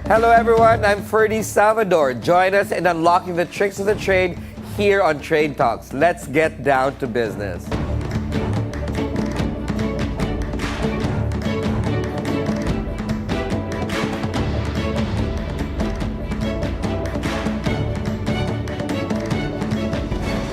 Hello everyone, I'm Ferdi Salvador. Join us in unlocking the tricks of the trade here on Trade Talks. Let's get down to business.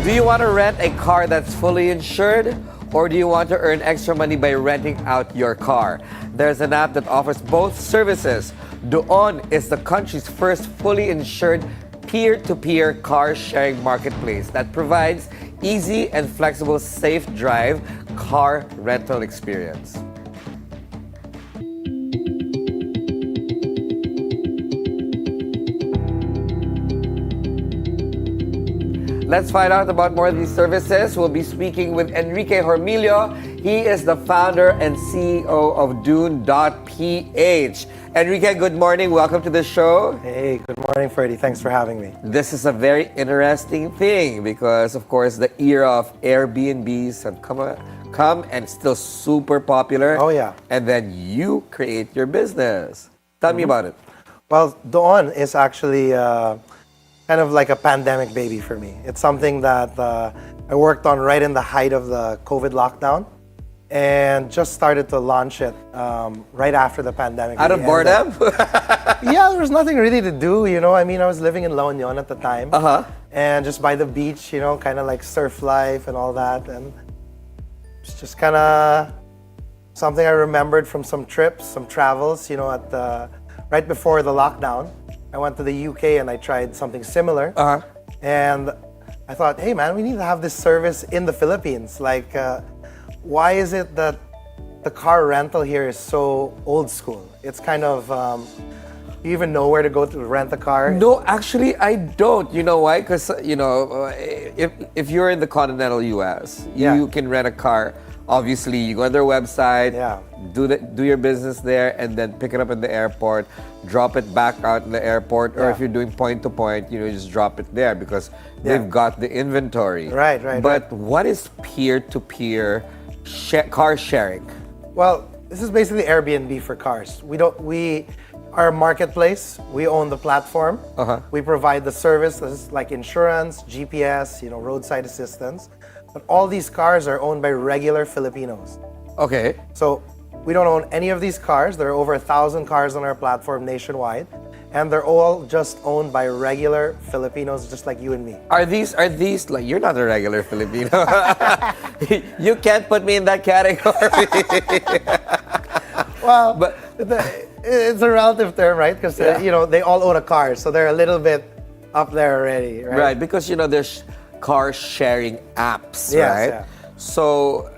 Do you want to rent a car that's fully insured? Or do you want to earn extra money by renting out your car? There's an app that offers both services. DOON is the country's first fully insured peer-to-peer car sharing marketplace that provides easy and flexible safe drive car rental experience. Let's find out about more of these services. We'll be speaking with Enrique Hormillo. He is the founder and CEO of DOON.ph. Enrique, good morning. Welcome to the show. Hey, good morning, Ferdi. Thanks for having me. This is a very interesting thing because, of course, the era of Airbnbs have come and still super popular. Oh, yeah. And then you create your business. Tell me about it. Well, DOON is actually kind of like a pandemic baby for me. It's something that I worked on right in the height of the COVID lockdown and just started to launch it right after the pandemic. Out of boredom? Yeah, there was nothing really to do, you know. I mean, I was living in La Union at the time. And just by the beach, you know, kind of like surf life and all that. And it's just kind of something I remembered from some trips, some travels, you know, right before the lockdown. I went to the UK and I tried something similar. And I thought, hey man, we need to have this service in the Philippines. Like, why is it that the car rental here is so old school? It's kind of, you even know where to go to rent a car? No, actually, I don't. You know why? Because, you know, if you're in the continental US, you can rent a car. Obviously, you go on their website, do your business there, and then pick it up at the airport, drop it back out in the airport, or if you're doing point to point, you know, just drop it there because they've got the inventory. Right. But what is peer-to-peer car sharing? Well, this is basically Airbnb for cars. We are a marketplace. We own the platform. We provide the services like insurance, GPS, you know, roadside assistance. But all these cars are owned by regular Filipinos. Okay. So we don't own any of these cars. There are over 1,000 cars on our platform nationwide. And they're all just owned by regular Filipinos, just like you and me. Are these like, you're not a regular Filipino. You can't put me in that category. Well, but it's a relative term, right? Because you know, they all own a car, so they're a little bit up there already, right? Right, because you know there's car sharing apps, right? Yeah. So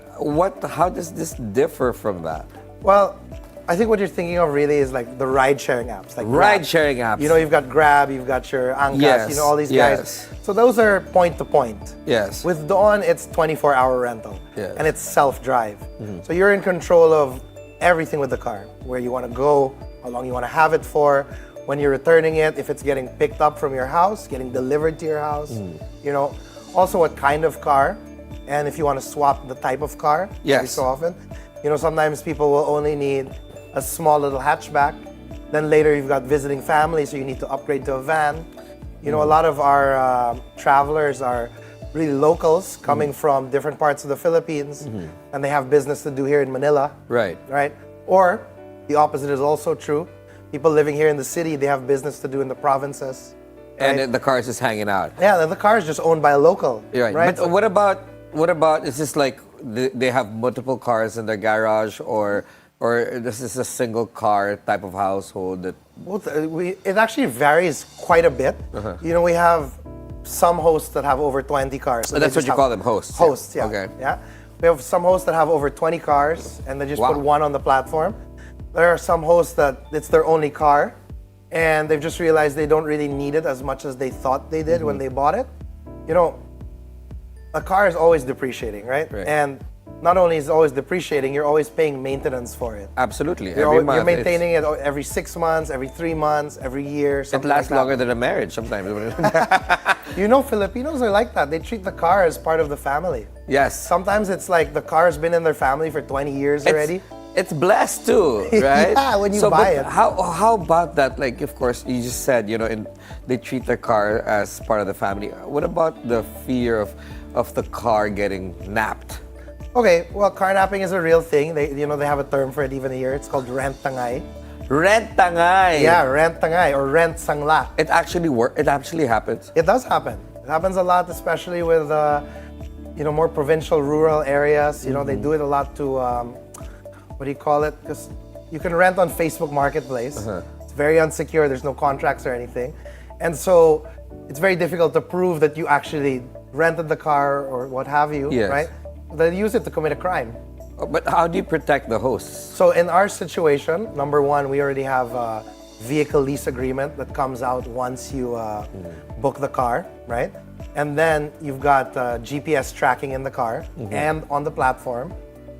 how does this differ from that? Well, I think what you're thinking of really is like the ride-sharing apps. Like ride-sharing apps. You know, you've got Grab, you've got your Angkas, you know, all these guys. So those are point-to-point. Yes. With DOON, it's 24-hour rental. Yes. And it's self-drive. So you're in control of everything with the car. Where you want to go, how long you want to have it for, when you're returning it, if it's getting picked up from your house, getting delivered to your house, you know. Also what kind of car, and if you want to swap the type of car every so often. You know, sometimes people will only need a small little hatchback. Then later you've got visiting family, so you need to upgrade to a van. You know, a lot of our travelers are really locals coming from different parts of the Philippines, and they have business to do here in Manila. Right. Or the opposite is also true. People living here in the city, they have business to do in the provinces. And then the car is just hanging out. Yeah, then the car is just owned by a local. Right. But what about, is this like they have multiple cars in their garage or this is a single car type of household that... Well, it actually varies quite a bit. You know, we have some hosts that have over 20 cars. So that's what you call them, hosts? Hosts, yeah. Okay. Yeah. We have some hosts that have over 20 cars and they just put one on the platform. There are some hosts that it's their only car and they've just realized they don't really need it as much as they thought they did when they bought it. You know, a car is always depreciating, right? And not only is it always depreciating, you're always paying maintenance for it. Absolutely. You're maintaining it every 6 months, every 3 months, every year. It lasts longer than a marriage sometimes. You know, Filipinos are like that. They treat the car as part of the family. Yes. Sometimes it's like the car's been in their family for 20 years already. it's blessed too, right? Yeah, when you so, buy but it. How about that? Like, of course, you just said, they treat their car as part of the family. What about the fear of the car getting napped? Okay, well, car napping is a real thing. They have a term for it even here. It's called rent tangay. Rent tangay. Yeah, rent tangay or rent sangla. It actually happens. It does happen. It happens a lot, especially with more provincial, rural areas. They do it a lot to what do you call it? Because you can rent on Facebook Marketplace. It's very unsecure. There's no contracts or anything, and so it's very difficult to prove that you actually rented the car or what have you. Yes. Right? They use it to commit a crime. But how do you protect the hosts? So in our situation, number one, we already have a vehicle lease agreement that comes out once you book the car, right? And then you've got GPS tracking in the car and on the platform.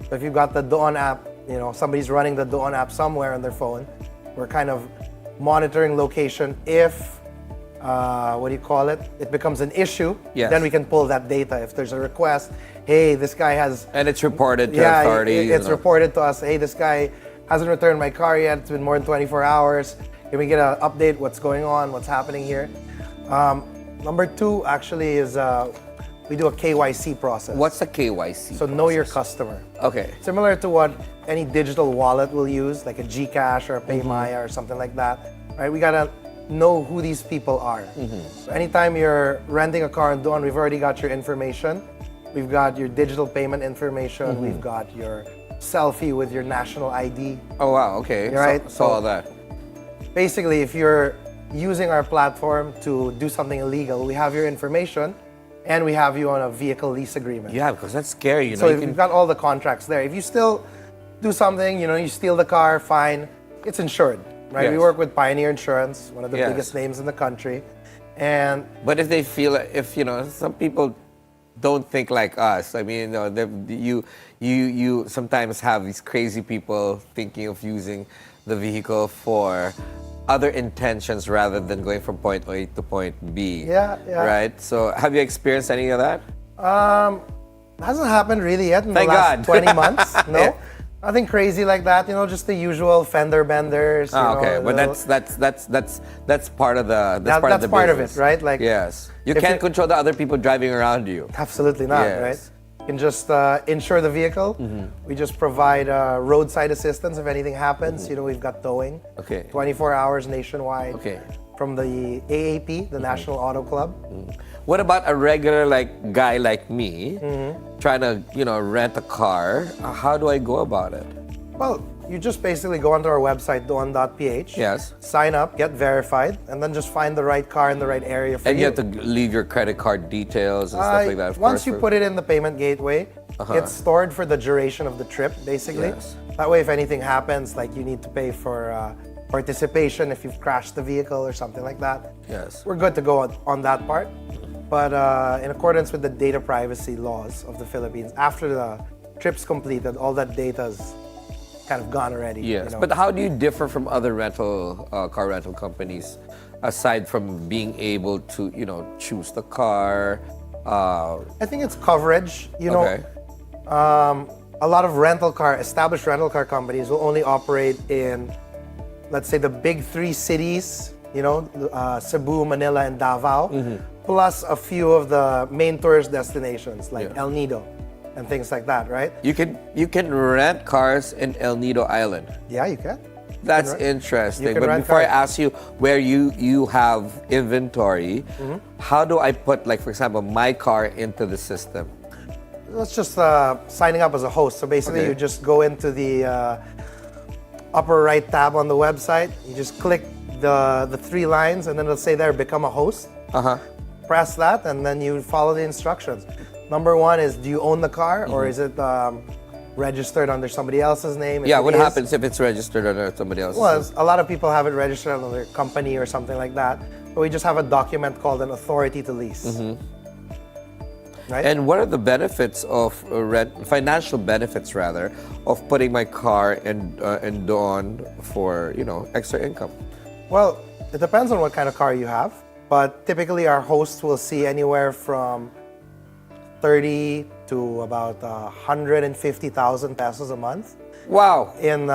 So if you've got the DOON app, somebody's running the DOON app somewhere on their phone, we're kind of monitoring location. If it becomes an issue, yes, then we can pull that data. If there's a request, hey, this guy has... And it's reported to authorities. It's reported to us, hey, this guy hasn't returned my car yet. It's been more than 24 hours. Can we get an update? What's going on? What's happening here? Number two, actually, is we do a KYC process. What's a KYC So know your customer. Okay. Similar to what any digital wallet will use, like a GCash or a PayMaya or something like that, right? We gotta know who these people are. So anytime you're renting a car on DOON, we've already got your information. We've got your digital payment information. We've got your selfie with your national ID. Oh, wow. Okay. Right? So all that. Basically, if you're using our platform to do something illegal, we have your information and we have you on a vehicle lease agreement. Yeah, because that's scary. So we've got all the contracts there. If you still do something, you steal the car, fine, it's insured. Right, yes, we work with Pioneer Insurance, one of the yes, biggest names in the country, But if they feel, some people don't think like us. I mean, you sometimes have these crazy people thinking of using the vehicle for other intentions rather than going from point A to point B. Yeah. Right. So, have you experienced any of that? Hasn't happened really yet in Thank the last God. 20 months. No. Yeah. Nothing crazy like that, just the usual fender benders. Okay, but that's part of the that's part of business. it, right? Like, yes, you can't control the other people driving around you. Absolutely not, yes, right? You can just insure the vehicle. We just provide roadside assistance if anything happens. We've got towing. Okay. 24 hours nationwide. Okay. From the AAP, the National Auto Club. What about a regular guy like me trying to rent a car? How do I go about it? Well, you just basically go onto our website, DOON.ph. Yes. Sign up, get verified, and then just find the right car in the right area for you. And you have to leave your credit card details and stuff like that. Once you put it in the payment gateway, it's stored for the duration of the trip, basically. Yes. That way, if anything happens, like you need to pay for participation if you've crashed the vehicle or something like that. Yes. We're good to go on that part. But in accordance with the data privacy laws of the Philippines, after the trip's completed, all that data's kind of gone already. Yes. But how do you differ from other car rental companies, aside from being able to, choose the car? I think it's coverage. Okay. A lot of established rental car companies will only operate in, let's say, the big three cities, Cebu, Manila, and Davao, plus a few of the main tourist destinations like El Nido and things like that, right? You can rent cars in El Nido Island. Yeah, you can. That's interesting. can But rent before I cars. ask you where you have inventory, how do I put, for example, my car into the system? That's just signing up as a host. So basically, Okay. you just go into the upper right tab on the website. You just click the three lines, and then it'll say there, become a host. Press that, and then you follow the instructions. Number one is, do you own the car, or is it registered under somebody else's name? If Yeah, it what is- happens if it's registered under somebody else's? Well, a lot of people have it registered under their company or something like that. But we just have a document called an authority to lease. Right? And what are the benefits of financial benefits rather, of putting my car in DOON for extra income? Well, it depends on what kind of car you have. But typically, our hosts will see anywhere from 30 to about 150,000 pesos a month Wow. in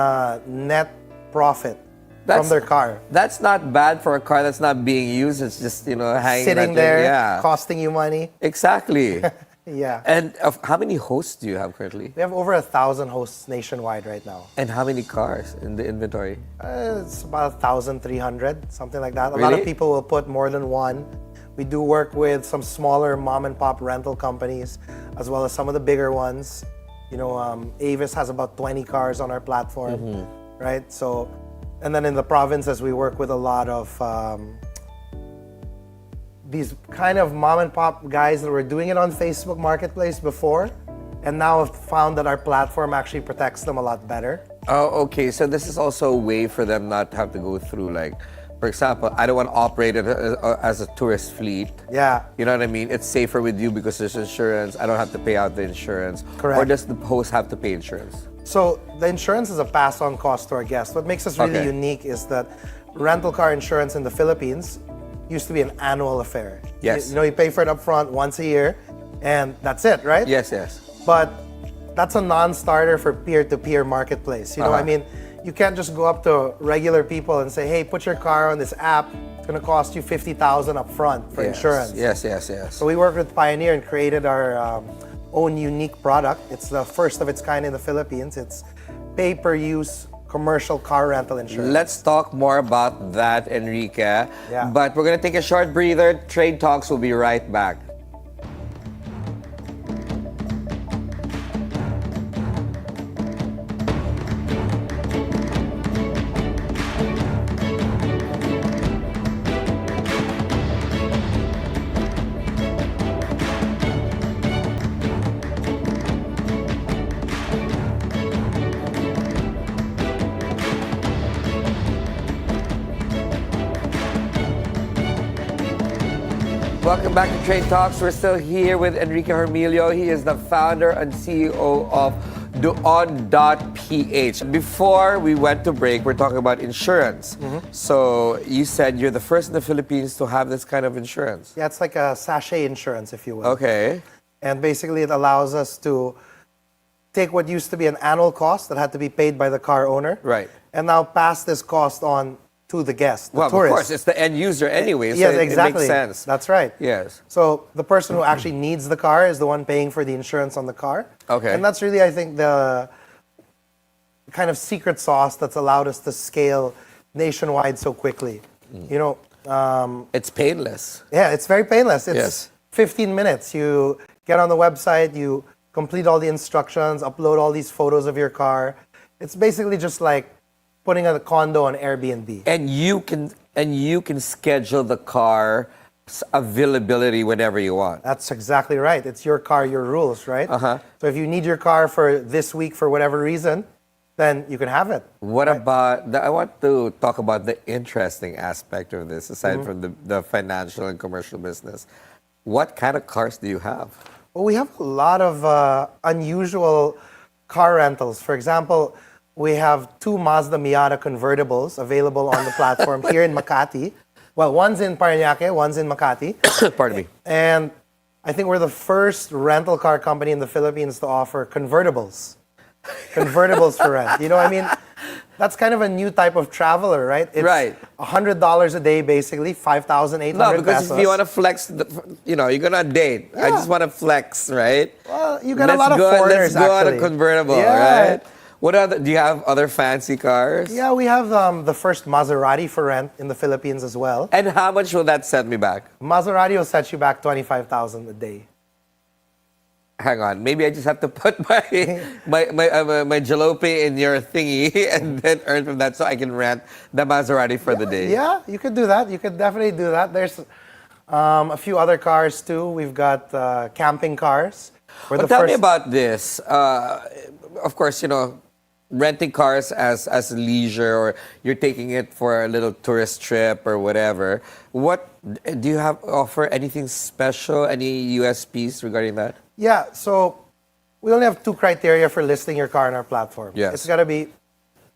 net profit from their car. That's not bad for a car that's not being used. It's just, hanging Sitting at there, yeah. costing you money. Exactly. Yeah. And how many hosts do you have currently? We have over 1,000 hosts nationwide right now. And how many cars in the inventory? It's about 1,300, something like that. A lot Really? of people will put more than one. We do work with some smaller mom and pop rental companies, as well as some of the bigger ones. Avis has about 20 cars on our platform, right? So, and then in the provinces, we work with a lot of these kind of mom and pop guys that were doing it on Facebook Marketplace before, and now have found that our platform actually protects them a lot better. Oh, okay. So this is also a way for them not to have to go through, like, for example, I don't want to operate it as a tourist fleet. Yeah. You know what I mean? It's safer with you because there's insurance. I don't have to pay out the insurance. Correct. Or does the host have to pay insurance? So the insurance is a pass-on cost to our guests. What makes us really unique is that rental car insurance in the Philippines used to be an annual affair. Yes. You pay for it up front once a year, and that's it, right? Yes, yes. But that's a non-starter for peer-to-peer marketplace. I mean, you can't just go up to regular people and say, hey, put your car on this app. It's going to cost you 50,000 up front for insurance. Yes. So we worked with Pioneer and created our own unique product. It's the first of its kind in the Philippines. It's pay-per-use commercial car rental insurance. Let's talk more about that, Enrique. Yeah. But we're going to take a short breather. Trade Talks will be right back. Welcome back to Trade Talks. We're still here with Enrique Hormillo. He is the founder and CEO of DOON.ph. Before we went to break, we're talking about insurance. So you said you're the first in the Philippines to have this kind of insurance. Yeah, it's like a sachet insurance, if you will. Okay. And basically it allows us to take what used to be an annual cost that had to be paid by the car owner. Right. And now pass this cost on to the guest, the Well, tourist. of course, it's the end user anyway, so Yes, it exactly. makes sense. That's right. Yes. So the person who actually needs the car is the one paying for the insurance on the car. Okay. And that's really, I think, the kind of secret sauce that's allowed us to scale nationwide so quickly. It's painless. Yeah, it's very painless. It's Yes. 15 minutes. You get on the website, you complete all the instructions, upload all these photos of your car. It's basically just like putting a condo on Airbnb. And you can schedule the car's availability whenever you want. That's exactly right. It's your car, your rules, right? So if you need your car for this week for whatever reason, then you can have it. What about, I want to talk about the interesting aspect of this, aside from the financial and commercial business. What kind of cars do you have? Well, we have a lot of unusual car rentals. For example, we have 2 Mazda Miata convertibles available on the platform here in Makati. Well, one's in Parañaque, one's in Makati. Pardon me. And I think we're the first rental car company in the Philippines to offer convertibles. Convertibles for rent. I mean, that's kind of a new type of traveler, right? It's Right. $100 a day, basically, 5,800 No, because pesos. if you want to flex, you're going to date. I just want to flex, right? Well, you got a lot of foreigners, Let's go on actually. a convertible, Yeah. right? What other? Do you have other fancy cars? Yeah, we have the first Maserati for rent in the Philippines as well. And how much will that set me back? Maserati will set you back 25,000 a day. Hang on, maybe I just have to put my jalopy in your thingy and then earn from that so I can rent the Maserati for the day. Yeah, you could do that. You could definitely do that. There's a few other cars too. We've got camping cars. Well, tell me about this. Of course, renting cars as leisure, or you're taking it for a little tourist trip or whatever. What do you offer anything special? Any USPs regarding that? Yeah, so we only have 2 criteria for listing your car on our platform. Yes. It's got to be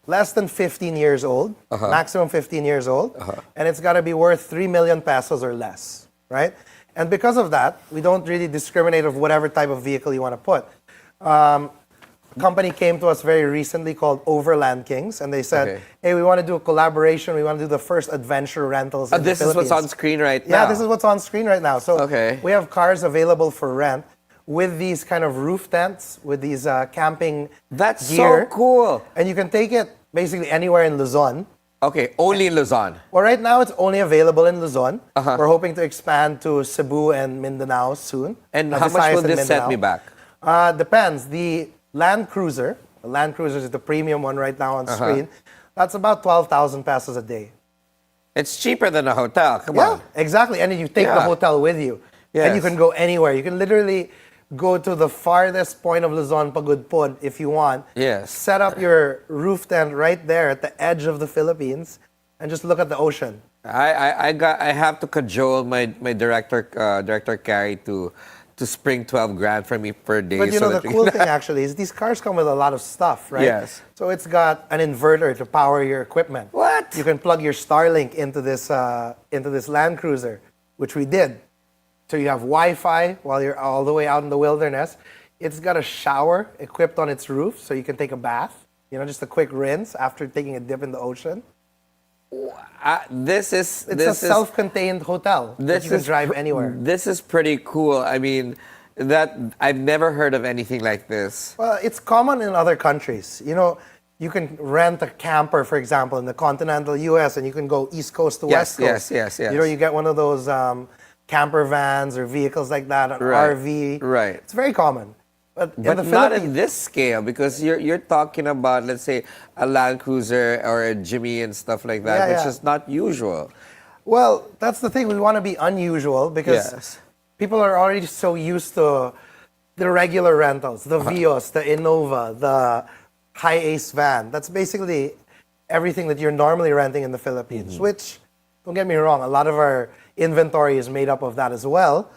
less than 15 years old, maximum 15 years old, and it's got to be worth 3 million pesos or less, right? And because of that, we don't really discriminate of whatever type of vehicle you want to put. A company came to us very recently called Overland Kings, and they said, hey, we want to do a collaboration. We want to do the first adventure rentals in the Philippines. This is what's on screen right now. Yeah, this is what's on screen right now. So we have cars available for rent with these kind of roof tents, with these camping That's gear. so cool. And you can take it basically anywhere in Luzon. Okay, only in Luzon. Well, right now it's only available in Luzon. We're hoping to expand to Cebu and Mindanao soon. And how much will this set me back? Depends. The Land Cruiser is the premium one right now on screen. That's about 12,000 pesos a day. It's cheaper than a hotel. Come on. Yeah, exactly. And then you take the hotel with you. Yes. And you can go anywhere. You can literally go to the farthest point of Luzon, Pagudpod, if you want. Yes. Set up your roof tent right there at the edge of the Philippines and just look at the ocean. I have to cajole my director Carrie to spring 12 grand for me per day. But you know, the cool thing actually is these cars come with a lot of stuff, right? Yes. So it's got an inverter to power your equipment. What? You can plug your Starlink into this Land Cruiser, which we did. So you have Wi-Fi while you're all the way out in the wilderness. It's got a shower equipped on its roof, so you can take a bath. You know, just a quick rinse after taking a dip in the ocean. It's a self-contained hotel that you can drive anywhere. This is pretty cool. I mean, that I've never heard of anything like this. Well, it's common in other countries. You know, you can rent a camper, for example, in the continental U.S., and you can go East Coast to West Coast. Yes. You know, you get one of those camper vans or vehicles like that, an RV. Right. It's very common. But in the not Philippines, in this scale, because you're talking about, let's say, a Land Cruiser or a Jimmy and stuff like that, which is not usual. Well, that's the thing. We want to be unusual because people are already so used to the regular rentals, the Vios, the Innova, the High Ace van. That's basically everything that you're normally renting in the Philippines, which, don't get me wrong, a lot of our inventory is made up of that as well.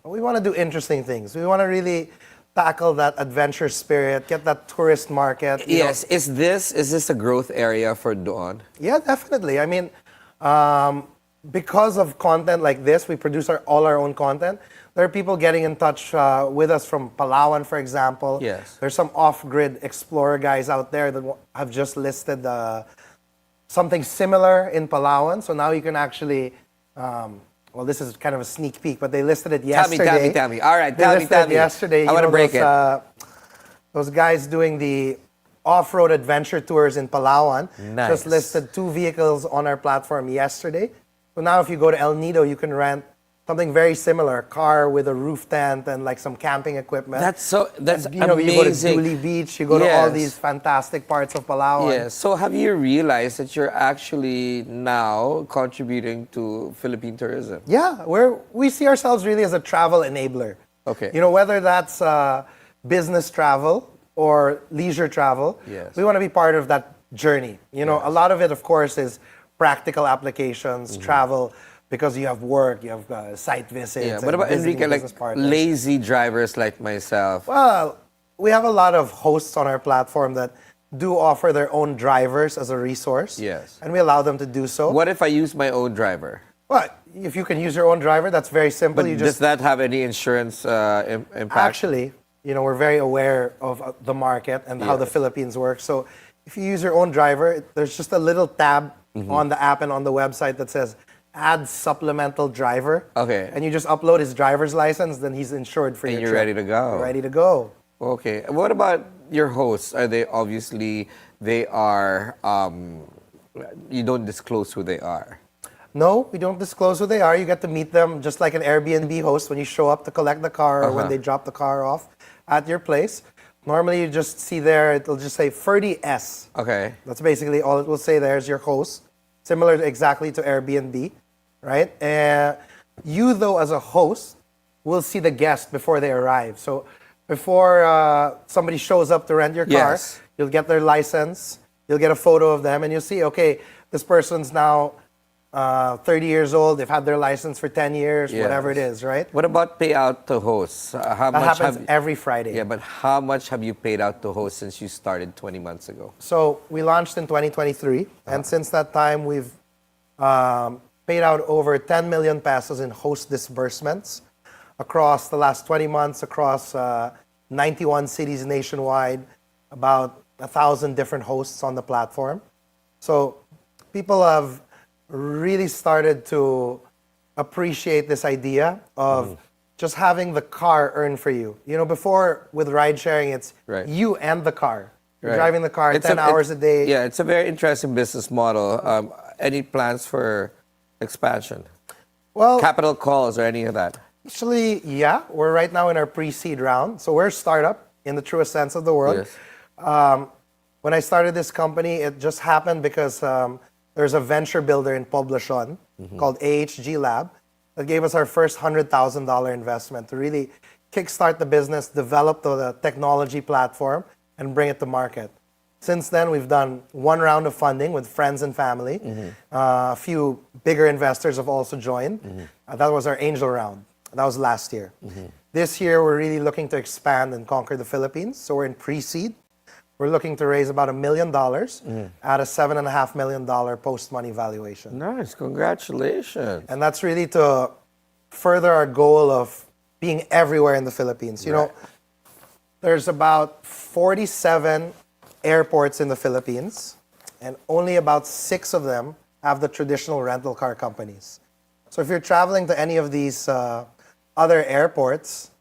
But we want to do interesting things. We want to really tackle that adventure spirit, get that tourist market. Yes. Is this a growth area for DOON? Yeah, definitely. I mean, because of content like this, we produce all our own content. There are people getting in touch with us from Palawan, for example. Yes. There's some off-grid explorer guys out there that have just listed something similar in Palawan. So now you can actually, well, this is kind of a sneak peek, but they listed it yesterday. Tell me. All right, tell me. Yesterday. I want to break it. Those guys doing the off-road adventure tours in Palawan just listed 2 vehicles on our platform yesterday. So now if you go to El Nido, you can rent something very similar, a car with a roof tent and like some camping equipment. That's and, you know, amazing. You go to Dooley Beach, you go to all these fantastic parts of Palawan. Yes. So have you realized that you're actually now contributing to Philippine tourism? Yeah, we see ourselves really as a travel enabler. Okay. You know, whether that's business travel or leisure travel, we want to be part of that journey. You know, a lot of it, of course, is practical applications, travel, because you have work, you have site visits. Yeah. What about Enrique, like lazy drivers like myself? Well, we have a lot of hosts on our platform that do offer their own drivers as a resource. Yes. And we allow them to do so. What if I use my own driver? Well, if you can use your own driver, that's very simple. But does that have any insurance impact? Actually, you know, we're very aware of the market and how the Philippines work. So if you use your own driver, there's just a little tab on the app and on the website that says add supplemental driver. Okay. And you just upload his driver's license, then he's insured for your trip. And you're ready to go. You're ready to go. Okay. What about your hosts? Are they you don't disclose who they are? No, we don't disclose who they are. You get to meet them just like an Airbnb host when you show up to collect the car or when they drop the car off at your place. Normally, you just see there, it'll just say Ferdi S. Okay. That's basically all it will say there is your host. Similar exactly to Airbnb, right? And you, though, as a host, will see the guest before they arrive. So before somebody shows up to rent your car, you'll get their license, you'll get a photo of them, and you'll see, okay, this person's now 30 years old, they've had their license for 10 years, whatever it is, right? What about payout to hosts? That happens every Friday. Yeah, but how much have you paid out to hosts since you started 20 months ago? So we launched in 2023, and since that time we've paid out over 10 million pesos in host disbursements across the last 20 months, across 91 cities nationwide, about 1,000 different hosts on the platform. So people have really started to appreciate this idea of just having the car earn for you. You know, before with ride sharing, it's you and the car. You're driving the car 10 hours a day. Yeah, it's a very interesting business model. Any plans for expansion? Well, Capital calls or any of that? Actually, yeah. We're right now in our pre-seed round. So we're a startup in the truest sense of the word. Yes. When I started this company, it just happened because there's a venture builder in Poblacion called AHG Lab that gave us our first $100,000 investment to really kickstart the business, develop the technology platform, and bring it to market. Since then, we've done one round of funding with friends and family. A few bigger investors have also joined. That was our angel round. That was last year. This year, we're really looking to expand and conquer the Philippines. So we're in pre-seed. We're looking to raise about $1 million at a $7.5 million post-money valuation. Nice, congratulations. And that's really to further our goal of being everywhere in the Philippines. You know, there's about 47 airports in the Philippines, and only about 6 of them have the traditional rental car companies. So if you're traveling to any of these other airports,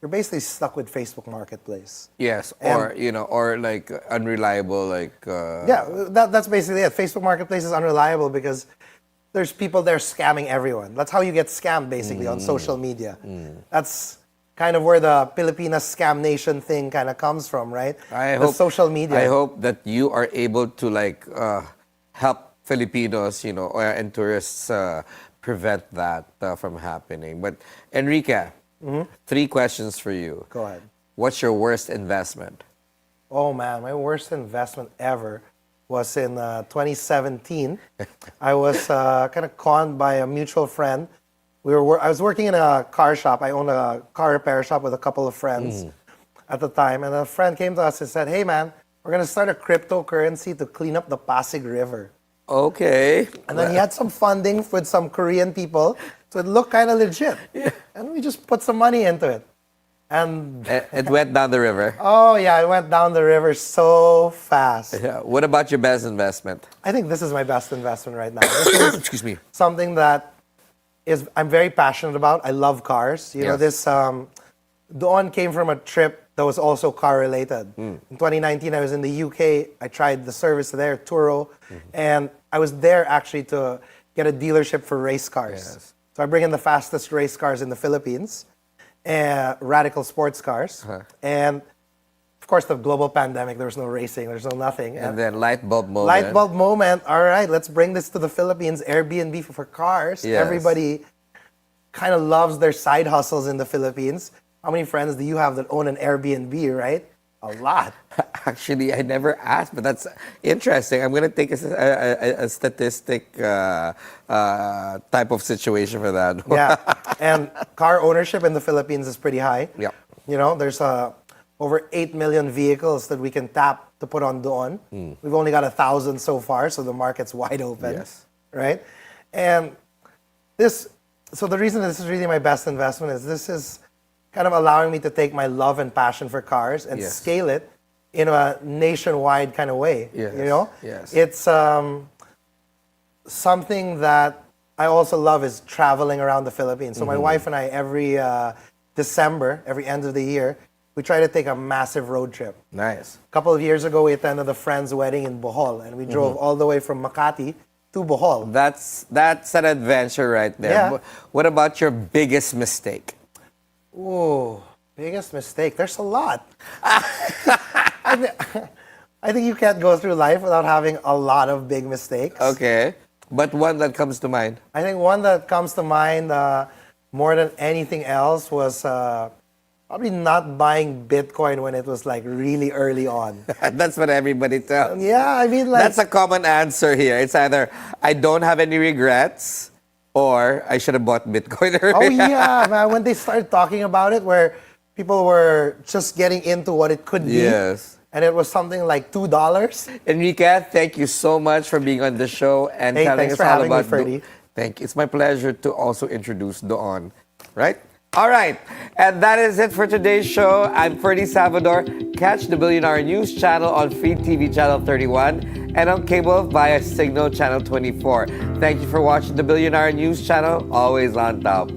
you're basically stuck with Facebook Marketplace. Yes, or or like unreliable, like. Yeah, that's basically it. Facebook Marketplace is unreliable because there's people there scamming everyone. That's how you get scammed basically on social media. That's kind of where the Pilipinas Scam Nation thing kind of comes from, right? Social media. I hope that you are able to like help Filipinos, and tourists prevent that from happening. But Enrique. 3 questions for you. Go ahead. What's your worst investment? Oh man, my worst investment ever was in 2017. I was kind of conned by a mutual friend. I was working in a car shop. I owned a car repair shop with a couple of friends at the time. And a friend came to us and said, "Hey man, we're going to start a cryptocurrency to clean up the Pasig River." Okay. And then he had some funding with some Korean people. So it looked kind of legit. Yeah. And we just put some money into it. And it went down the river. Oh, yeah, it went down the river so fast. Yeah. What about your best investment? I think this is my best investment right now. This is Excuse me. something that I'm very passionate about. I love cars. You know, this DOON came from a trip that was also car related. In 2019, I was in the UK. I tried the service there, Turo, and I was there actually to get a dealership for race cars. Yes. So I bring in the fastest race cars in the Philippines, radical sports cars. And of course, the global pandemic, there was no racing, there's no nothing. And then light bulb moment. Light bulb moment. All right, let's bring this to the Philippines. Airbnb for cars. Yes. Everybody kind of loves their side hustles in the Philippines. How many friends do you have that own an Airbnb, right? A lot. Actually, I never asked, but that's interesting. I'm going to take a statistic type of situation for that. Yeah, and car ownership in the Philippines is pretty high. Yeah. You know, there's over 8 million vehicles that we can tap to put on DOON. We've only got 1,000 so far, so the market's wide open. Yes. Right? And so the reason this is really my best investment is this is kind of allowing me to take my love and passion for cars and scale it in a nationwide kind of way. Yes. You know? Yes. It's something that I also love is traveling around the Philippines. So my wife and I, every December, every end of the year, we try to take a massive road trip. Nice. A couple of years ago, we attended a friend's wedding in Bohol, and we drove all the way from Makati to Bohol. That's an adventure right there. Yeah. What about your biggest mistake? Oh, biggest mistake. There's a lot. I think you can't go through life without having a lot of big mistakes. Okay. But one that comes to mind? I think one that comes to mind more than anything else was probably not buying Bitcoin when it was like really early on. That's what everybody tells. Yeah, I mean like... That's a common answer here. It's either I don't have any regrets or I should have bought Bitcoin earlier. Oh yeah, man. When they started talking about it, where people were just getting into what it could be. Yes. And it was something like $2. Enrique, thank you so much for being on the show and Hey, telling thanks us for all having me, about Ferdi. Thank you. It's my pleasure to also introduce Doon, right? All right, and that is it for today's show. I'm Ferdi Salvador. Catch the Bilyonaryo News channel on Free TV Channel 31 and on cable via Cignal Channel 24. Thank you for watching the Bilyonaryo News channel, always on top.